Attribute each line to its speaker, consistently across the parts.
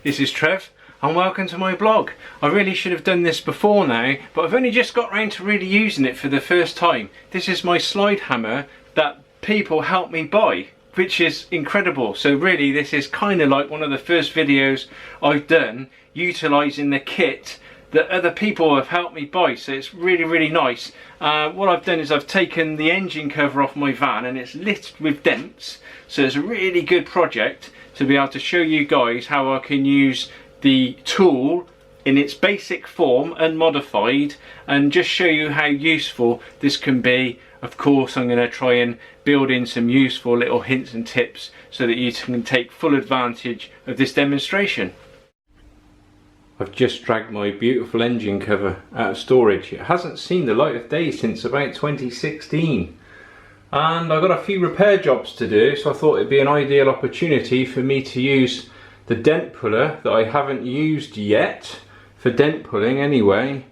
Speaker 1: this is Trev and welcome to my blog. I really should have done this before now, but I've only just got around to really using it for the first time. This is my slide hammer that people helped me buy, which is incredible. So really this is kind of like one of the first videos I've done utilising the kit that other people have helped me buy, so it's really nice. What I've done is I've taken the engine cover off my van and it's littered with dents, so it's a really good project to be able to show you guys how I can use the tool in its basic form unmodified and just show you how useful this can be. Of course I'm going to try and build in some useful little hints and tips so that you can take full advantage of this demonstration. I've just dragged my beautiful engine cover out of storage. It hasn't seen the light of day since about 2016 and I've got a few repair jobs to do, so I thought it'd be an ideal opportunity for me to use the dent puller that I haven't used yet, for dent pulling anyway.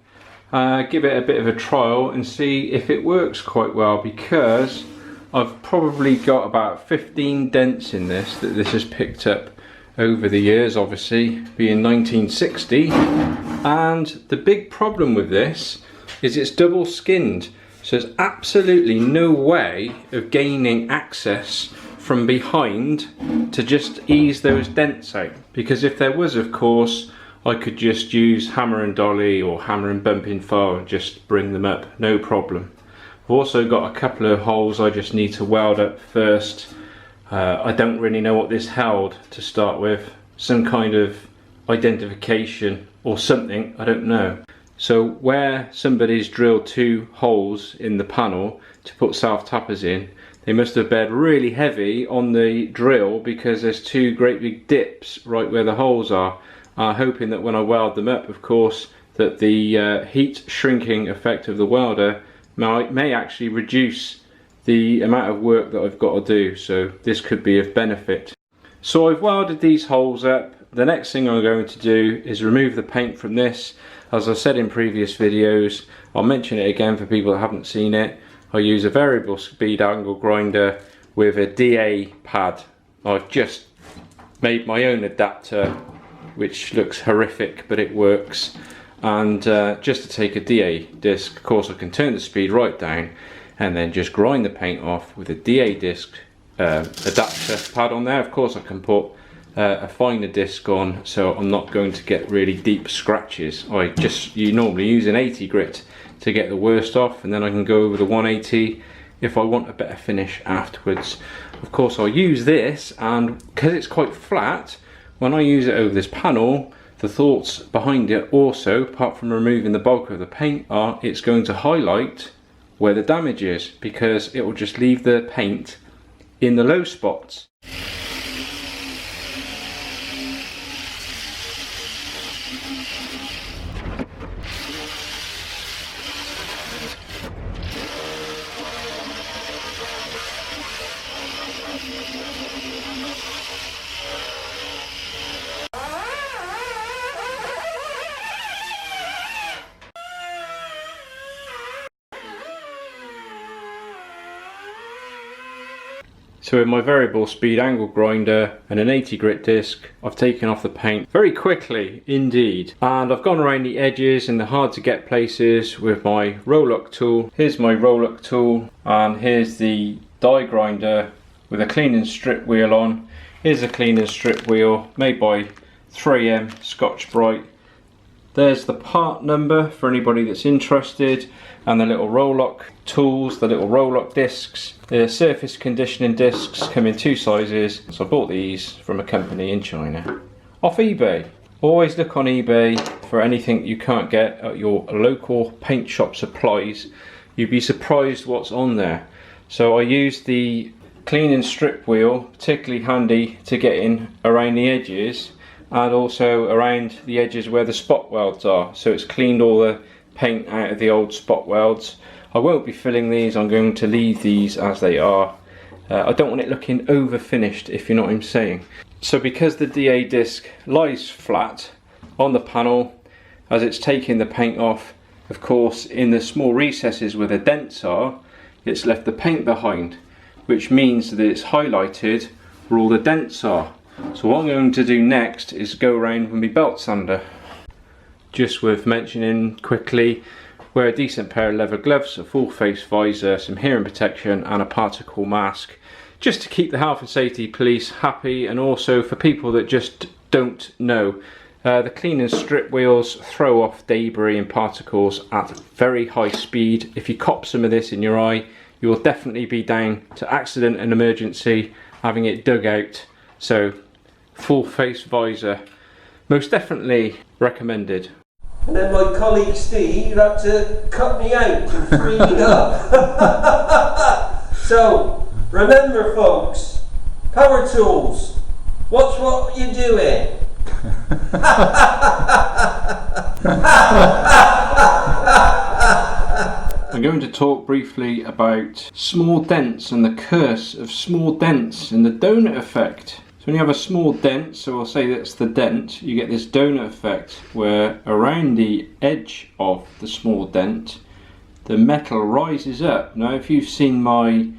Speaker 1: Give it a bit of a trial and see if it works quite well, because I've probably got about 15 dents in this that this has picked up over the years, obviously being 1960. And the big problem with this is it's double skinned, so there's absolutely no way of gaining access from behind to just ease those dents out, because if there was, of course, I could just use hammer and dolly or hammer and bumping file and just bring them up, no problem. I've also got a couple of holes I just need to weld up first. I don't really know what this held to start with, some kind of identification or something, I don't know. So where somebody's drilled 2 holes in the panel to put self-tappers in, they must have bed really heavy on the drill, because there's 2 great big dips right where the holes are. Hoping that when I weld them up, of course, that the heat shrinking effect of the welder may actually reduce the amount of work that I've got to do, so this could be of benefit. So I've welded these holes up. The next thing I'm going to do is remove the paint from this. As I said in previous videos, I'll mention it again for people that haven't seen it. I use a variable speed angle grinder with a DA pad. I've just made my own adapter, which looks horrific, but it works. And just to take a DA disc, of course I can turn the speed right down and then just grind the paint off with a DA disc adapter pad on there. Of course I can put a finer disc on, so I'm not going to get really deep scratches. You normally use an 80 grit to get the worst off, and then I can go over the 180 if I want a better finish afterwards. Of course I'll use this, and because it's quite flat, when I use it over this panel, the thoughts behind it also, apart from removing the bulk of the paint, are it's going to highlight where the damage is, because it will just leave the paint in the low spots. So with my variable speed angle grinder and an 80 grit disc, I've taken off the paint very quickly indeed. And I've gone around the edges and the hard to get places with my roll-lock tool. Here's my roll-lock tool, and here's the die grinder with a clean and strip wheel on. Here's a clean and strip wheel made by 3M Scotch-Brite. There's the part number for anybody that's interested, and the little roll-lock tools, the little roll-lock discs. The surface conditioning discs come in 2 sizes, so I bought these from a company in China off eBay. Always look on eBay for anything you can't get at your local paint shop supplies. You'd be surprised what's on there. So I used the clean and strip wheel, particularly handy to get in around the edges and also around the edges where the spot welds are, so it's cleaned all the paint out of the old spot welds. I won't be filling these, I'm going to leave these as they are. I don't want it looking over finished, if you know what I'm saying. So because the DA disc lies flat on the panel as it's taking the paint off, of course in the small recesses where the dents are, it's left the paint behind, which means that it's highlighted where all the dents are. So what I'm going to do next is go around with my belt sander. Just worth mentioning quickly, wear a decent pair of leather gloves, a full face visor, some hearing protection and a particle mask, just to keep the health and safety police happy, and also for people that just don't know. The clean and strip wheels throw off debris and particles at very high speed. If you cop some of this in your eye, you will definitely be down to accident and emergency, having it dug out. So full face visor, most definitely recommended.
Speaker 2: And then my colleague Steve had to cut me out and free me up. So remember folks, power tools, watch what you're doing.
Speaker 1: I'm going to talk briefly about small dents and the curse of small dents and the donut effect. So when you have a small dent, so we'll say that's the dent, you get this donut effect where around the edge of the small dent the metal rises up. Now if you've seen my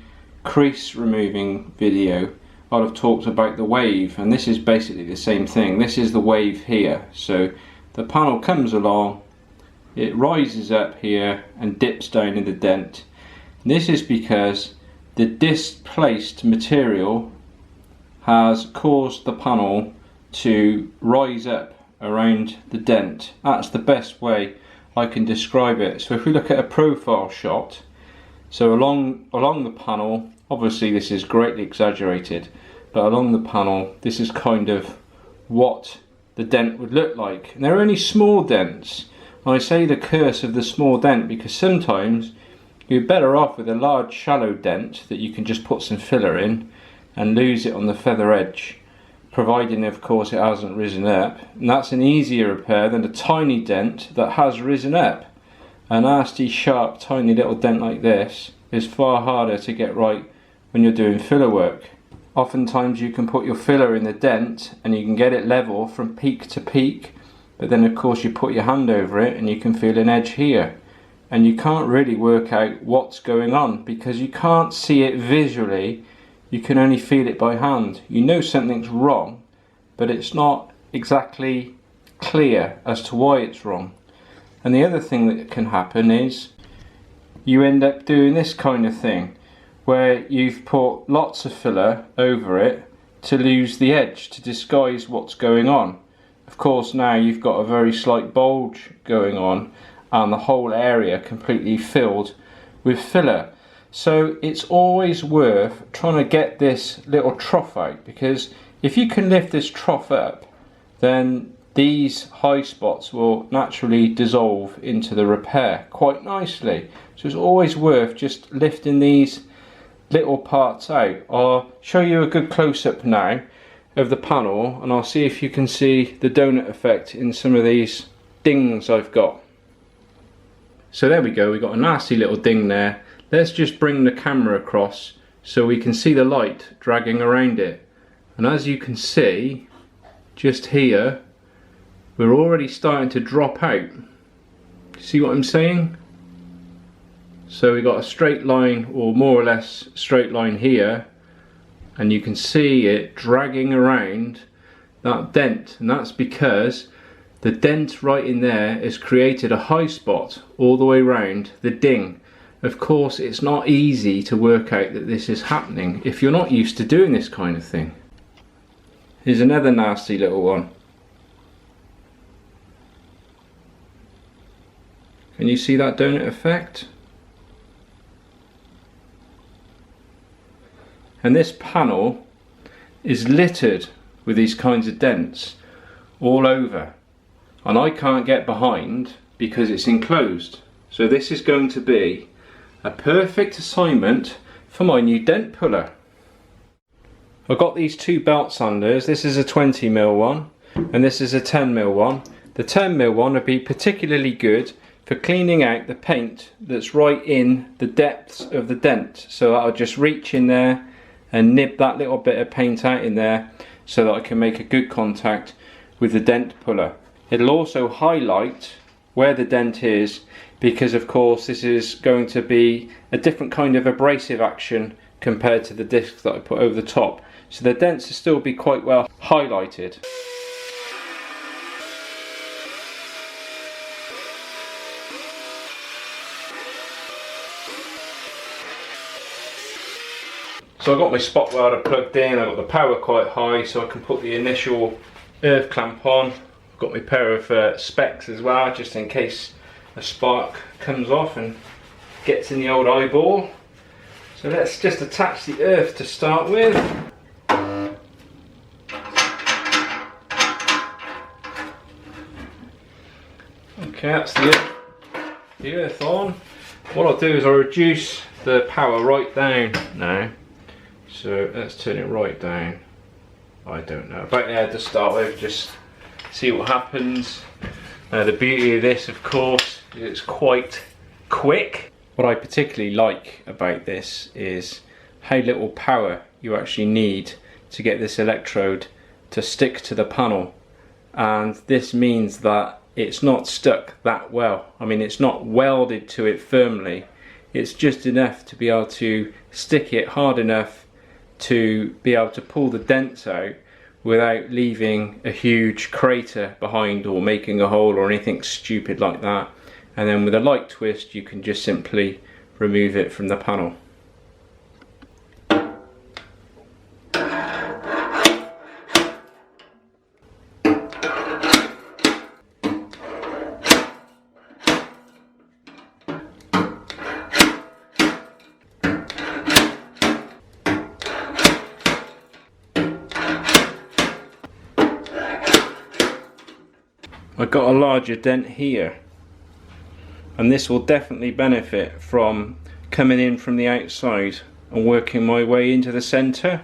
Speaker 1: crease removing video, I'll have talked about the wave, and this is basically the same thing. This is the wave here. So the panel comes along, it rises up here and dips down in the dent. And this is because the displaced material has caused the panel to rise up around the dent. That's the best way I can describe it. So if we look at a profile shot, so along the panel, obviously this is greatly exaggerated, but along the panel this is kind of what the dent would look like. And they're only small dents. I say the curse of the small dent because sometimes you're better off with a large shallow dent that you can just put some filler in and lose it on the feather edge, providing of course it hasn't risen up. And that's an easier repair than a tiny dent that has risen up. A nasty sharp tiny little dent like this is far harder to get right when you're doing filler work. Oftentimes you can put your filler in the dent and you can get it level from peak to peak, but then of course you put your hand over it and you can feel an edge here, and you can't really work out what's going on because you can't see it visually, you can only feel it by hand. You know something's wrong, but it's not exactly clear as to why it's wrong. And the other thing that can happen is you end up doing this kind of thing where you've put lots of filler over it to lose the edge, to disguise what's going on. Of course now you've got a very slight bulge going on and the whole area completely filled with filler. So it's always worth trying to get this little trough out, because if you can lift this trough up, then these high spots will naturally dissolve into the repair quite nicely. So it's always worth just lifting these little parts out. I'll show you a good close-up now of the panel and I'll see if you can see the donut effect in some of these dings I've got. So there we go, we got a nasty little ding there. Let's just bring the camera across so we can see the light dragging around it. And as you can see, just here, we're already starting to drop out. See what I'm saying? So we got a straight line, or more or less straight line here, and you can see it dragging around that dent, and that's because the dent right in there has created a high spot all the way around the ding. Of course it's not easy to work out that this is happening if you're not used to doing this kind of thing. Here's another nasty little one. Can you see that donut effect? And this panel is littered with these kinds of dents all over, and I can't get behind because it's enclosed. So this is going to be a perfect assignment for my new dent puller. I've got these two belt sanders. This is a 20mm one and this is a 10mm one. The 10mm one would be particularly good for cleaning out the paint that's right in the depths of the dent. So I'll just reach in there and nib that little bit of paint out in there so that I can make a good contact with the dent puller. It'll also highlight where the dent is, because of course this is going to be a different kind of abrasive action compared to the disc that I put over the top. so the dents will still be quite well highlighted. So I've got my spot welder plugged in, I've got the power quite high so I can put the initial earth clamp on. I've got my pair of specs as well, just in case a spark comes off and gets in the old eyeball. So let's just attach the earth to start with. Okay, that's the earth on. What I'll do is I'll reduce the power right down now. So let's turn it right down. I don't know, about there to start with, just see what happens. The beauty of this, of course, is it's quite quick. What I particularly like about this is how little power you actually need to get this electrode to stick to the panel, and this means that it's not stuck that well. I mean, it's not welded to it firmly, it's just enough to be able to stick it hard enough to be able to pull the dents out without leaving a huge crater behind or making a hole or anything stupid like that. And then with a light twist you can just simply remove it from the panel. I got a larger dent here, and this will definitely benefit from coming in from the outside and working my way into the centre.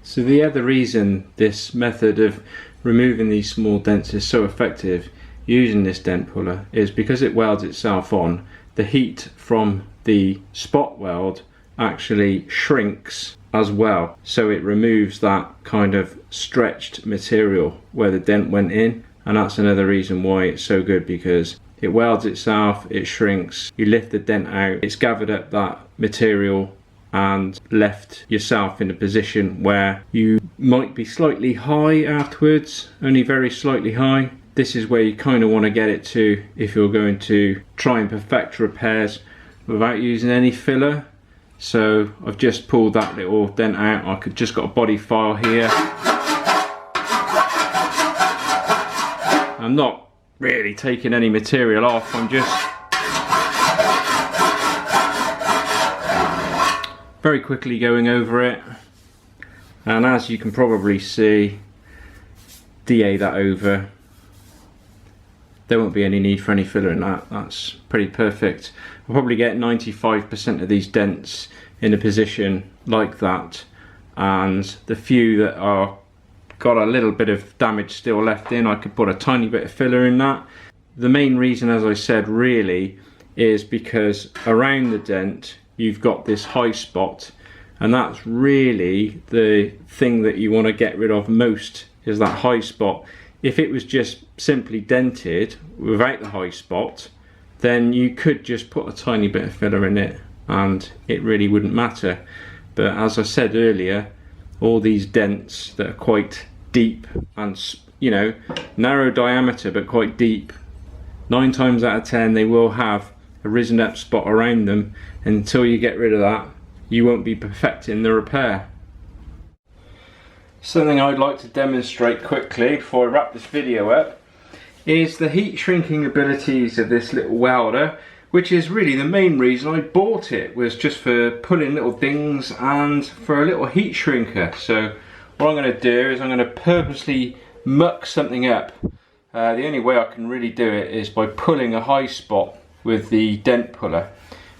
Speaker 1: So the other reason this method of removing these small dents is so effective using this dent puller is because it welds itself on. The heat from the spot weld actually shrinks as well, so it removes that kind of stretched material where the dent went in, and that's another reason why it's so good, because it welds itself, it shrinks, you lift the dent out, it's gathered up that material and left yourself in a position where you might be slightly high afterwards, only very slightly high. This is where you kind of want to get it to if you're going to try and perfect repairs without using any filler. So I've just pulled that little dent out. I could just got a body file here. I'm not really taking any material off, I'm just very quickly going over it, and as you can probably see, DA that over. There won't be any need for any filler in that, that's pretty perfect. I'll probably get 95% of these dents in a position like that, and the few that are got a little bit of damage still left in, I could put a tiny bit of filler in that. The main reason, as I said, really is because around the dent you've got this high spot, and that's really the thing that you want to get rid of most, is that high spot. If it was just simply dented without the high spot, then you could just put a tiny bit of filler in it and it really wouldn't matter. But as I said earlier, all these dents that are quite deep and, you know, narrow diameter but quite deep, 9 times out of 10 they will have a risen up spot around them, and until you get rid of that you won't be perfecting the repair. Something I'd like to demonstrate quickly before I wrap this video up is the heat shrinking abilities of this little welder, which is really the main reason I bought it, was just for pulling little dings and for a little heat shrinker. So what I'm going to do is I'm going to purposely muck something up. The only way I can really do it is by pulling a high spot with the dent puller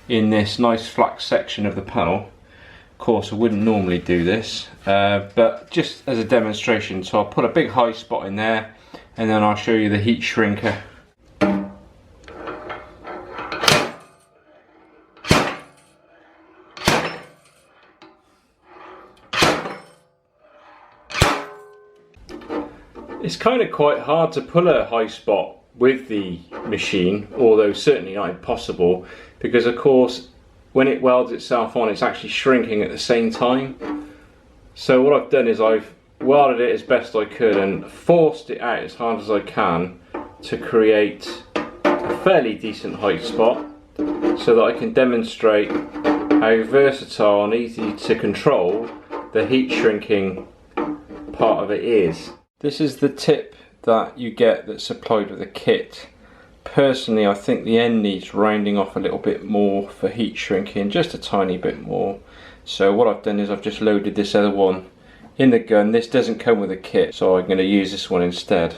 Speaker 1: in this nice flat section of the panel. Of course I wouldn't normally do this, but just as a demonstration. So I'll put a big high spot in there and then I'll show you the heat shrinker. It's kind of quite hard to pull a high spot with the machine, although certainly not impossible, because of course when it welds itself on it's actually shrinking at the same time. So what I've done is I've welded it as best I could and forced it out as hard as I can to create a fairly decent height spot, so that I can demonstrate how versatile and easy to control the heat shrinking part of it is. This is the tip that you get that's supplied with the kit. Personally, I think the end needs rounding off a little bit more for heat shrinking, just a tiny bit more. So what I've done is I've just loaded this other one in the gun. This doesn't come with a kit, so I'm going to use this one instead.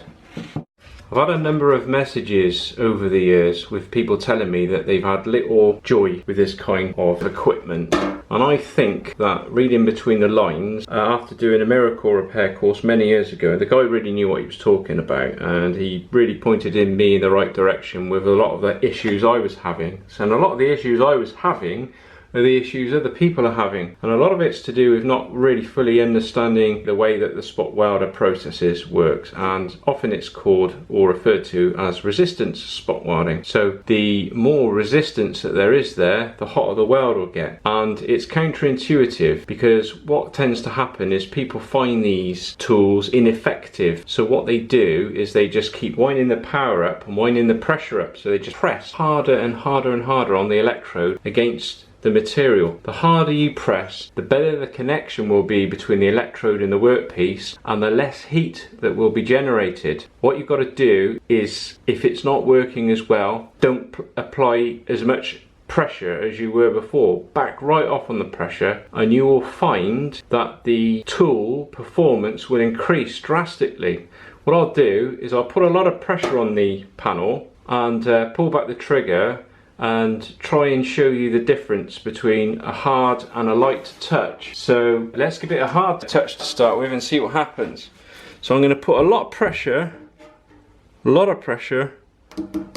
Speaker 1: I've had a number of messages over the years with people telling me that they've had little joy with this kind of equipment. And I think that reading between the lines, after doing a miracle repair course many years ago, the guy really knew what he was talking about, and he really pointed me in the right direction with a lot of the issues I was having. So, and a lot of the issues I was having are the issues other people are having, and a lot of it's to do with not really fully understanding the way that the spot welder processes works, and often it's called or referred to as resistance spot welding. So the more resistance that there is there, the hotter the weld will get, and it's counterintuitive because what tends to happen is people find these tools ineffective. So what they do is they just keep winding the power up and winding the pressure up, so they just press harder and harder and harder on the electrode against the material. The harder you press, the better the connection will be between the electrode and the workpiece, and the less heat that will be generated. What you've got to do is, if it's not working as well, don't apply as much pressure as you were before. Back right off on the pressure, and you will find that the tool performance will increase drastically. What I'll do is I'll put a lot of pressure on the panel and pull back the trigger and try and show you the difference between a hard and a light touch. So let's give it a hard touch to start with and see what happens. So I'm going to put a lot of pressure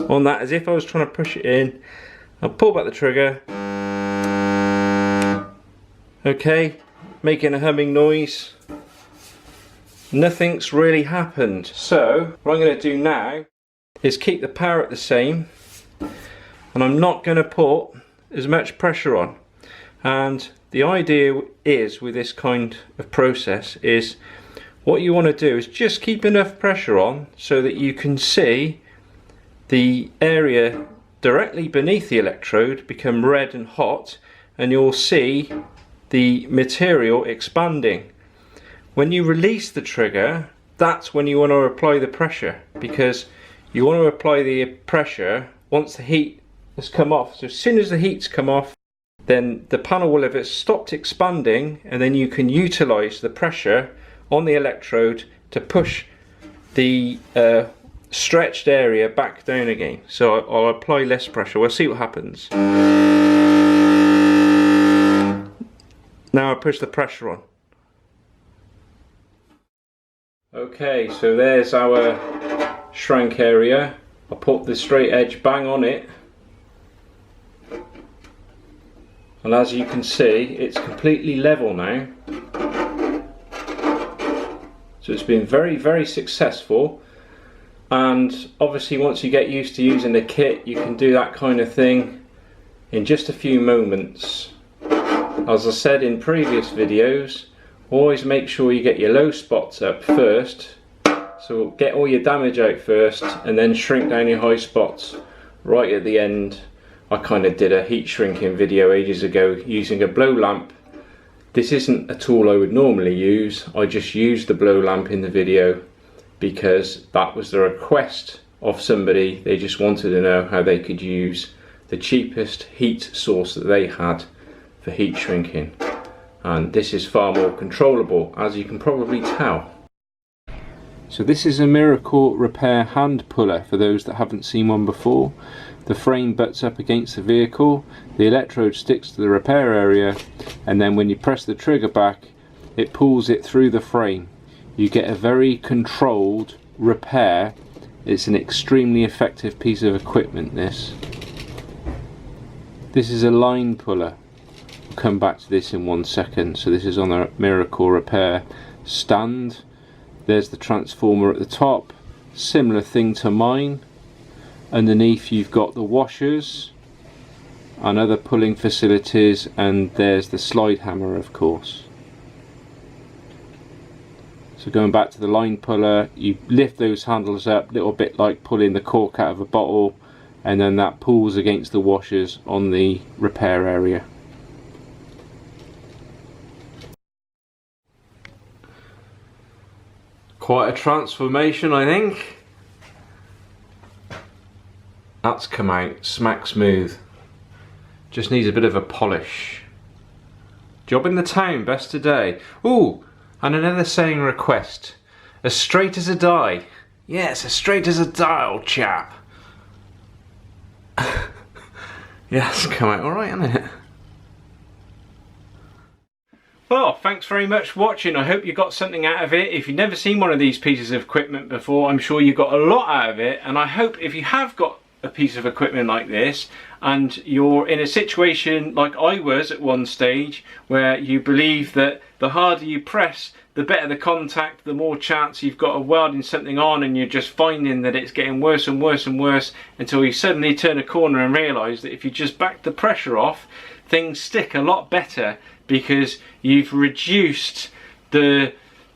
Speaker 1: on that, as if I was trying to push it in. I'll pull back the trigger. Okay, making a humming noise. Nothing's really happened. So what I'm going to do now is keep the power at the same, and I'm not going to put as much pressure on. And the idea is, with this kind of process, is what you want to do is just keep enough pressure on so that you can see the area directly beneath the electrode become red and hot, and you'll see the material expanding. When you release the trigger, that's when you want to apply the pressure, because you want to apply the pressure once the heat has come off. So as soon as the heat's come off, then the panel will have stopped expanding, and then you can utilize the pressure on the electrode to push the stretched area back down again. So I'll apply less pressure. We'll see what happens. Now I push the pressure on. Okay, so there's our shrank area. I'll put the straight edge bang on it, and as you can see, it's completely level now. So it's been very, very successful. And obviously once you get used to using the kit, you can do that kind of thing in just a few moments. As I said in previous videos, always make sure you get your low spots up first. So get all your damage out first, and then shrink down your high spots right at the end. I kind of did a heat shrinking video ages ago using a blow lamp. This isn't a tool I would normally use. I just used the blow lamp in the video because that was the request of somebody. They just wanted to know how they could use the cheapest heat source that they had for heat shrinking. And this is far more controllable, as you can probably tell. So this is a miracle repair hand puller for those that haven't seen one before. The frame butts up against the vehicle, the electrode sticks to the repair area, and then when you press the trigger back, it pulls it through the frame. You get a very controlled repair. It's an extremely effective piece of equipment, this. This is a line puller. I'll come back to this in 1 second. So this is on a miracle repair stand. There's the transformer at the top, similar thing to mine. Underneath you've got the washers and other pulling facilities, and there's the slide hammer, of course. So going back to the line puller, you lift those handles up, a little bit like pulling the cork out of a bottle, and then that pulls against the washers on the repair area. Quite a transformation, I think. That's come out smack smooth. Just needs a bit of a polish. Job in the town, best today. Ooh, and another saying request. As straight as a die. Yes, as straight as a die, old chap. Yes, come out alright, hasn't it? Well, thanks very much for watching. I hope you got something out of it. If you've never seen one of these pieces of equipment before, I'm sure you got a lot out of it. And I hope if you have got a piece of equipment like this and you're in a situation like I was at one stage, where you believe that the harder you press, the better the contact, the more chance you've got of welding something on, and you're just finding that it's getting worse and worse and worse until you suddenly turn a corner and realise that if you just back the pressure off, things stick a lot better because you've reduced the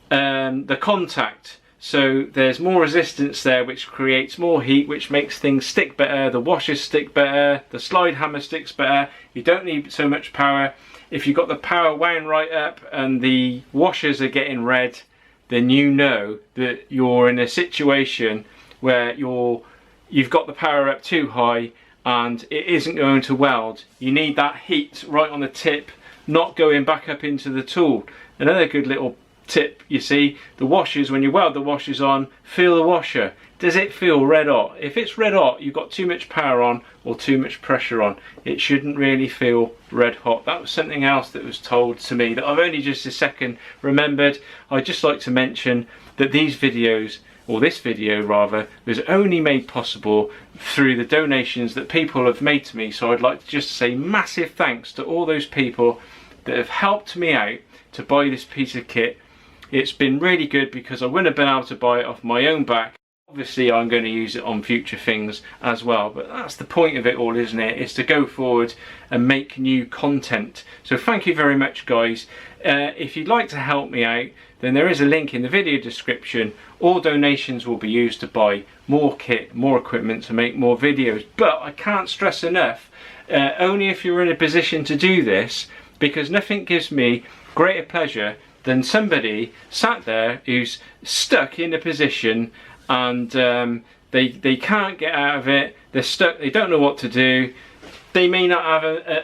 Speaker 1: contact. So there's more resistance there, which creates more heat, which makes things stick better. The washers stick better, the slide hammer sticks better. You don't need so much power. If you've got the power wound right up and the washers are getting red, then you know that you're in a situation where you've got the power up too high and it isn't going to weld. You need that heat right on the tip, not going back up into the tool. Another good little tip, you see, the washers, when you weld the washers on, feel the washer. Does it feel red hot? If it's red hot, you've got too much power on or too much pressure on. It shouldn't really feel red hot. That was something else that was told to me that I've only just a second remembered. I'd just like to mention that these videos, or this video rather, was only made possible through the donations that people have made to me. So I'd like to just say massive thanks to all those people that have helped me out to buy this piece of kit. It's been really good because I wouldn't have been able to buy it off my own back. Obviously I'm going to use it on future things as well, but that's the point of it all, isn't it? It's to go forward and make new content. So thank you very much, guys. If you'd like to help me out, then there is a link in the video description. All donations will be used to buy more kit, more equipment, to make more videos. But I can't stress enough, only if you're in a position to do this, because nothing gives me greater pleasure than somebody sat there who's stuck in a position and they can't get out of it. They're stuck, they don't know what to do. They may not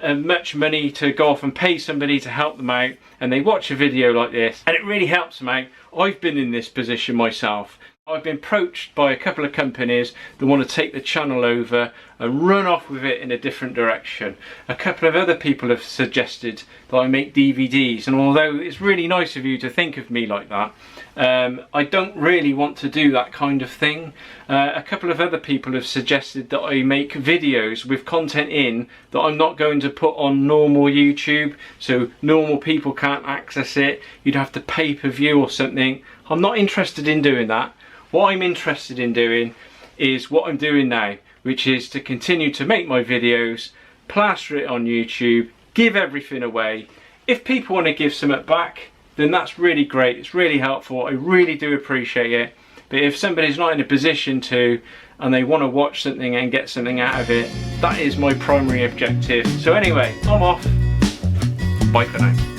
Speaker 1: have much money to go off and pay somebody to help them out, and they watch a video like this and it really helps them out. I've been in this position myself. I've been approached by a couple of companies that want to take the channel over and run off with it in a different direction. A couple of other people have suggested that I make DVDs, and although it's really nice of you to think of me like that, I don't really want to do that kind of thing. A couple of other people have suggested that I make videos with content in that I'm not going to put on normal YouTube, so normal people can't access it. You'd have to pay per view or something. I'm not interested in doing that. What I'm interested in doing is what I'm doing now, which is to continue to make my videos, plaster it on YouTube, give everything away. If people want to give something back, then that's really great. It's really helpful. I really do appreciate it. But if somebody's not in a position to, and they want to watch something and get something out of it, that is my primary objective. So anyway, I'm off. Bye for now.